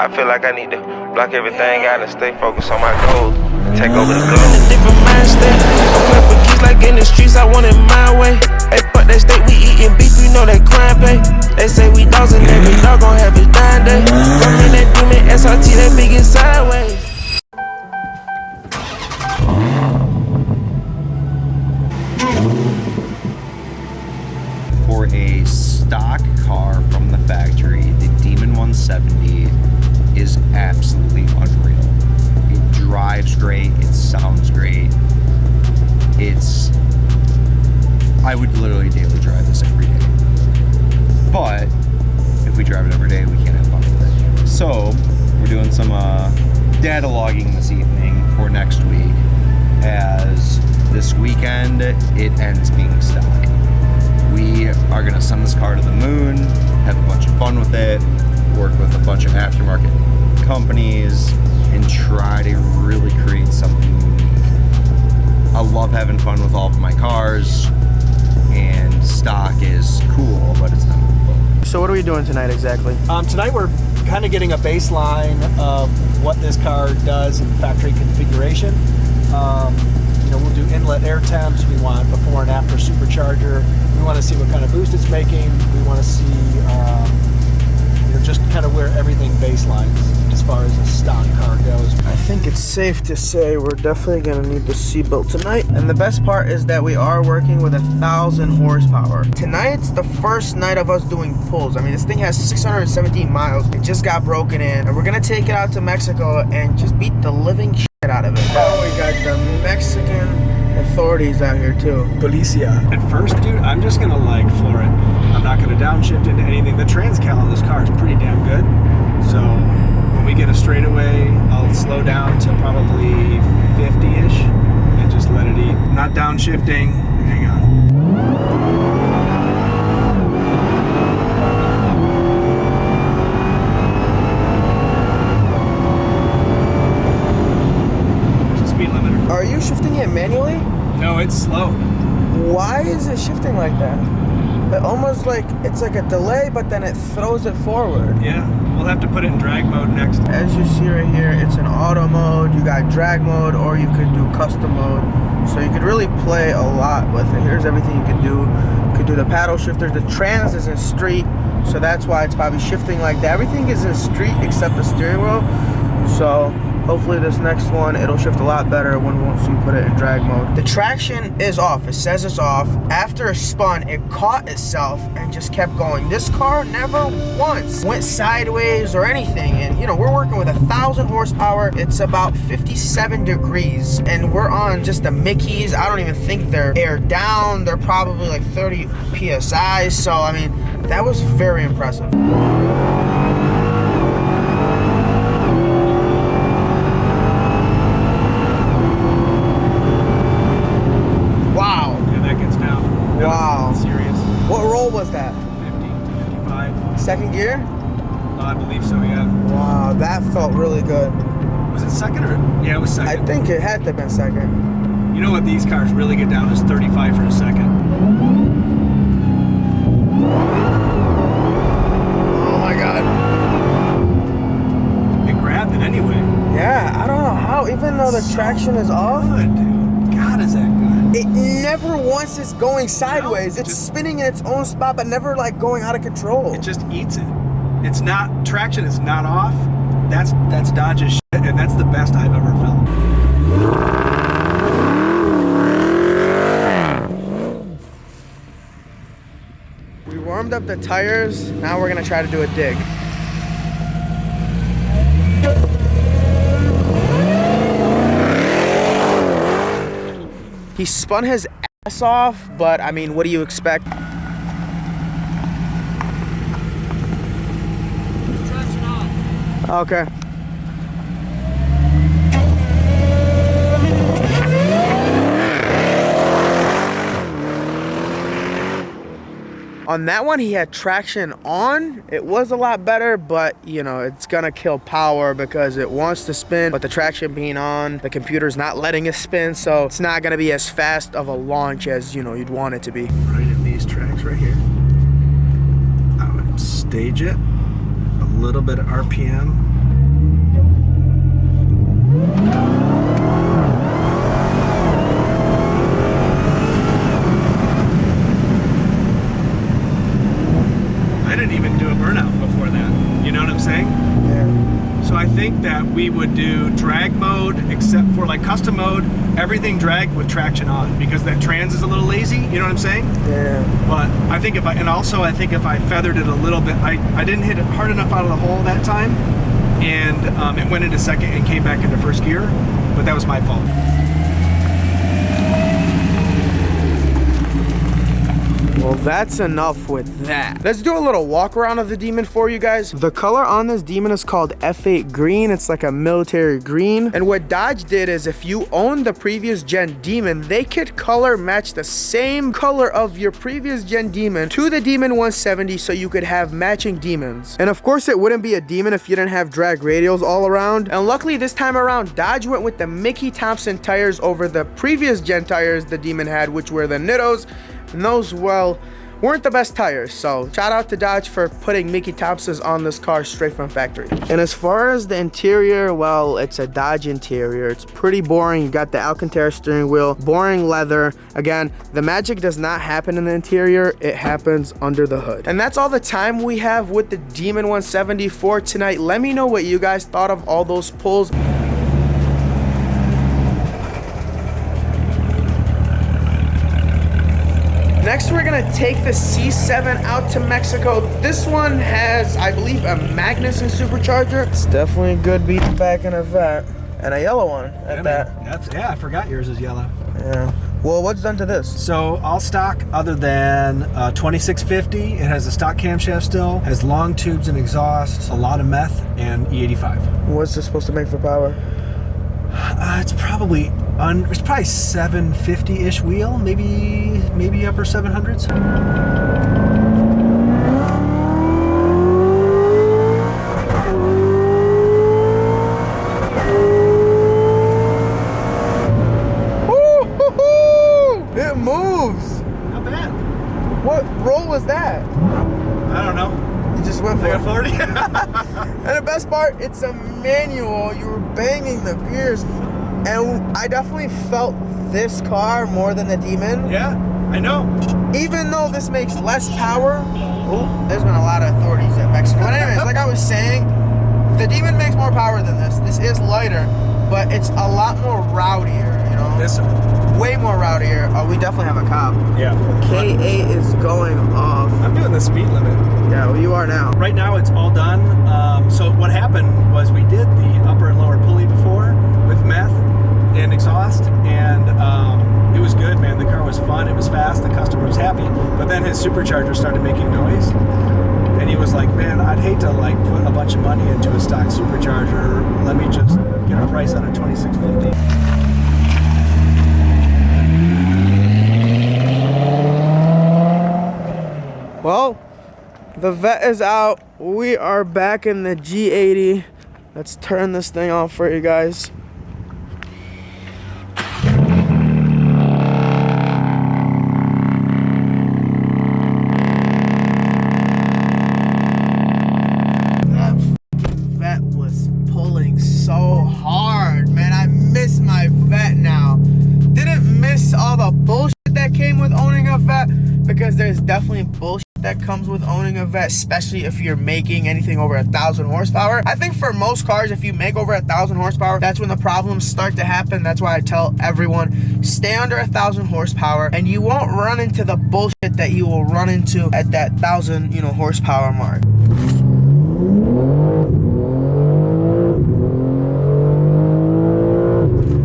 I feel like I need to block everything out and stay focused on my goals. Take over the globe. In a different mind state. I'm playing for keys like in the streets, I want it my way. Hey, fuck that state, we eating beef, we know that crime pay. They say we dogs and every dog gon' have his dying day. Rockin' that demon SRT, that big is sideways. For a stock car from the factory, the Demon 170 is absolutely unreal. It drives great, it sounds great. I would literally daily drive this every day. But if we drive it every day, we can't have fun with it. So we're doing some data logging this evening for next week, as this weekend it ends being stock. We are gonna send this car to the moon, have a bunch of fun with it, work with a bunch of aftermarket companies, and try to really create something unique. I love having fun with all of my cars, and stock is cool, but it's not fun. So what are we doing tonight exactly? Tonight we're kind of getting a baseline of what this car does in factory configuration. We'll do inlet air temps. We want before and after supercharger. We want to see what kind of boost it's making. We want to see just kind of where everything baselines as far as a stock car goes. I think it's safe to say we're definitely gonna need the seatbelt tonight. And the best part is that we are working with 1,000 horsepower. Tonight's the first night of us doing pulls. I mean, this thing has 617 miles. It just got broken in, and we're gonna take it out to Mexico and just beat the living shit out of it. Oh, we got the Mexican authorities out here too. Policia. At first, dude, I'm just gonna floor it. I'm not gonna downshift into anything. The transcal on this car is pretty damn good. So when we get a straightaway, I'll slow down to probably 50-ish and just let it eat. Not downshifting. Hang on. Are you shifting it manually? No, it's slow. Why is it shifting like that? It almost like it's like a delay, but then it throws it forward. Yeah, we'll have to put it in drag mode next. As you see right here, it's in auto mode. You got drag mode, or you could do custom mode. So you could really play a lot with it. Here's everything you could do. You could do the paddle shifters. The trans is in street, so that's why it's probably shifting like that. Everything is in street except the steering wheel. So hopefully this next one, it'll shift a lot better once we put it in drag mode. The traction is off. It says it's off. After it spun, it caught itself and just kept going. This car never once went sideways or anything. And we're working with 1,000 horsepower. It's about 57 degrees. And we're on just the Mickeys. I don't even think they're aired down. They're probably like 30 PSI. So, I mean, that was very impressive. Wow. Serious. What roll was that? 50, 55. Second gear? I believe so, yeah. Wow, that felt really good. Was it second or? Yeah, it was second. I think it had to have been second. You know what these cars really get down is 35 for a second. Oh my God. It grabbed it anyway. Yeah, I don't know how, even though the traction is off. Good, dude. God, is that good. It never once is going sideways. It's spinning in its own spot, but never like going out of control. It just eats it. It's not, traction is not off. That's Dodge's shit, and that's the best I've ever felt. We warmed up the tires. Now we're gonna try to do a dig. He spun his ass off, but I mean, what do you expect? Okay. On that one, he had traction on. It was a lot better, but it's gonna kill power because it wants to spin, but the traction being on, the computer's not letting it spin, so it's not gonna be as fast of a launch as you'd want it to be. Right in these tracks right here. I would stage it, a little bit of RPM, I think that we would do drag mode, except for like custom mode, everything drag with traction on, because that trans is a little lazy, you know what I'm saying? Yeah. But I think if I think if I feathered it a little bit, I didn't hit it hard enough out of the hole that time, and it went into second and came back into first gear, but that was my fault. Well, that's enough with that. Let's do a little walk around of the Demon for you guys. The color on this Demon is called F8 green. It's like a military green. And what Dodge did is, if you own the previous gen Demon, they could color match the same color of your previous gen Demon to the Demon 170, so you could have matching Demons. And of course, it wouldn't be a Demon if you didn't have drag radials all around. And luckily this time around, Dodge went with the Mickey Thompson tires over the previous gen tires the Demon had, which were the Nittos. And those, well, weren't the best tires. So shout out to Dodge for putting Mickey Thompson's on this car straight from factory. And as far as the interior, well, it's a Dodge interior. It's pretty boring. You got the Alcantara steering wheel, boring leather. Again, the magic does not happen in the interior. It happens under the hood. And that's all the time we have with the Demon 170 for tonight. Let me know what you guys thought of all those pulls. Next, we're gonna take the C7 out to Mexico. This one has, I believe, a Magnuson supercharger. It's definitely good beat back in a vet. And a yellow one at that. Yeah, I forgot yours is yellow. Yeah. Well, what's done to this? So all stock other than 2650. It has a stock camshaft still, has long tubes and exhaust, a lot of meth, and E85. What's this supposed to make for power? It's probably 750-ish wheel, maybe upper 700s. It moves. Not bad. What roll was that? I don't know. You just went for I it. got 40. And the best part, it's a manual. You were banging the gears, and I definitely felt this car more than the Demon. Yeah, I know. Even though this makes less power. Oh, there's been a lot of authorities in Mexico. But anyways, like I was saying, the Demon makes more power than this. This is lighter, but it's a lot more rowdier, you know? This way more rowdier. Oh, we definitely have a cop. Yeah. K8 is going off. I'm doing the speed limit. Yeah, well, you are now. Right now it's all done. So what happened was we did the upper and lower pulley before with meth and exhaust, and it was good, man. The car was fun. It was fast. The customer was happy. But then his supercharger started making noise, and he was like, "Man, I'd hate to like put a bunch of money into a stock supercharger. Let me just get a price on a 2650." Well, the vet is out. We are back in the G80. Let's turn this thing off for you guys. That vet was pulling so hard, man. I miss my vet now. Didn't miss all the bullshit that came with owning a vet, because there's definitely bullshit that comes with owning a vet, especially if you're making anything over 1,000 horsepower. I think for most cars, if you make over 1,000 horsepower, that's when the problems start to happen. That's why I tell everyone, stay under 1,000 horsepower, and you won't run into the bullshit that you will run into at that 1,000, horsepower mark.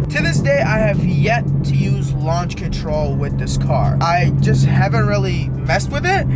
To this day, I have yet to use launch control with this car. I just haven't really messed with it.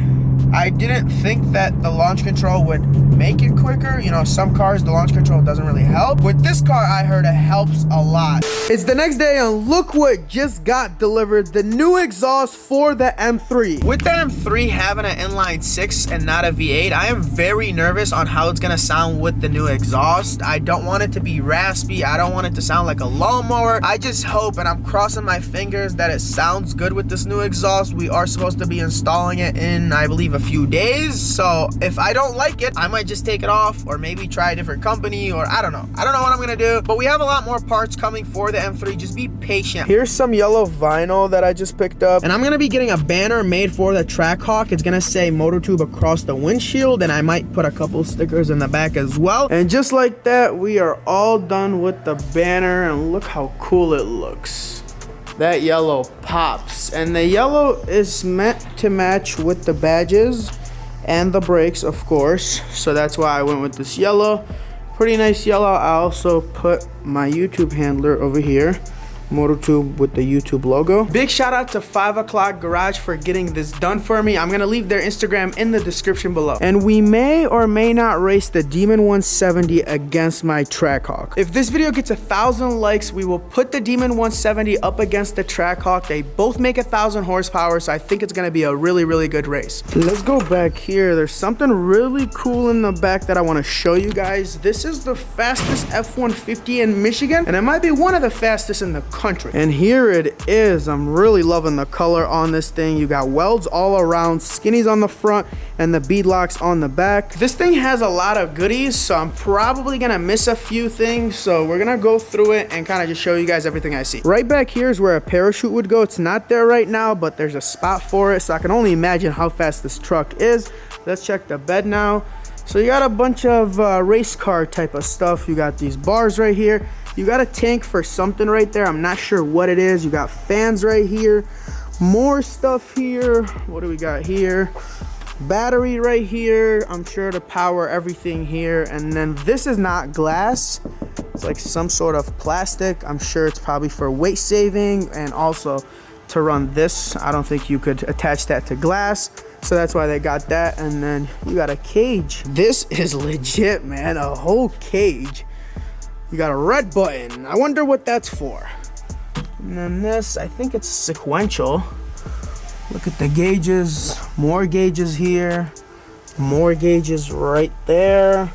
I didn't think that the launch control would make it quicker. Some cars, the launch control doesn't really help. With this car, I heard it helps a lot. It's the next day, and look what just got delivered. The new exhaust for the M3. With the M3 having an inline 6 and not a V8, I am very nervous on how it's gonna sound with the new exhaust. I don't want it to be raspy. I don't want it to sound like a lawnmower. I just hope, and I'm crossing my fingers, that it sounds good with this new exhaust. We are supposed to be installing it in, I believe, a few days. So if I don't like it, I might just take it off or maybe try a different company, or I don't know. I don't know what I'm gonna do, but we have a lot more parts coming for the M3. Just be patient. Here's some yellow vinyl that I just picked up, and I'm gonna be getting a banner made for the Trackhawk. It's gonna say MotorTube across the windshield, and I might put a couple stickers in the back as well. And just like that, we are all done with the banner, and look how cool it looks. That yellow pops, and the yellow is meant to match with the badges and the brakes, of course, so that's why I went with this yellow. Pretty nice yellow. I also put my YouTube handler over here, MotorTube with the YouTube logo. Big shout out to 5 O'Clock Garage for getting this done for me. I'm gonna leave their Instagram in the description below. And we may or may not race the Demon 170 against my Trackhawk. If this video gets 1,000 likes, we will put the Demon 170 up against the Trackhawk. They both make 1,000 horsepower, so I think it's gonna be a really, really good race. Let's go back here. There's something really cool in the back that I wanna show you guys. This is the fastest F-150 in Michigan, and it might be one of the fastest in the country. And here it is. I'm really loving the color on this thing. You got welds all around, skinnies on the front, and the beadlocks on the back. This thing has a lot of goodies, so I'm probably gonna miss a few things, so we're gonna go through it and kind of just show you guys everything I see. Right back here is where a parachute would go. It's not there right now, but there's a spot for it, so I can only imagine how fast this truck is. Let's check the bed now. So you got a bunch of race car type of stuff. You got these bars right here. You got a tank for something right there. I'm not sure what it is. You got fans right here. More stuff here. What do we got here? Battery right here. I'm sure to power everything here. And then this is not glass. It's like some sort of plastic. I'm sure it's probably for weight saving and also to run this. I don't think you could attach that to glass. So that's why they got that. And then you got a cage. This is legit, man. A whole cage. You got a red button. I wonder what that's for. And then this, I think it's sequential. Look at the gauges. More gauges here. More gauges right there.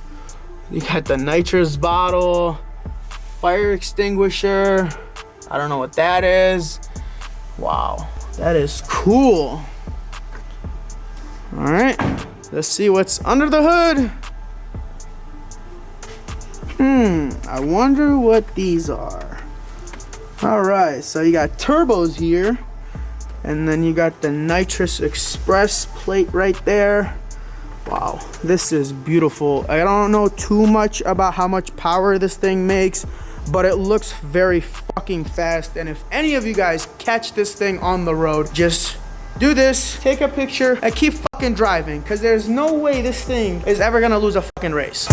You got the nitrous bottle. Fire extinguisher. I don't know what that is. Wow, that is cool. All right, let's see what's under the hood. I wonder what these are. All right, so you got turbos here, and then you got the nitrous express plate right there. Wow, this is beautiful. I don't know too much about how much power this thing makes, but it looks very fucking fast. And if any of you guys catch this thing on the road, just do this, take a picture, and keep fucking driving, because there's no way this thing is ever gonna lose a fucking race.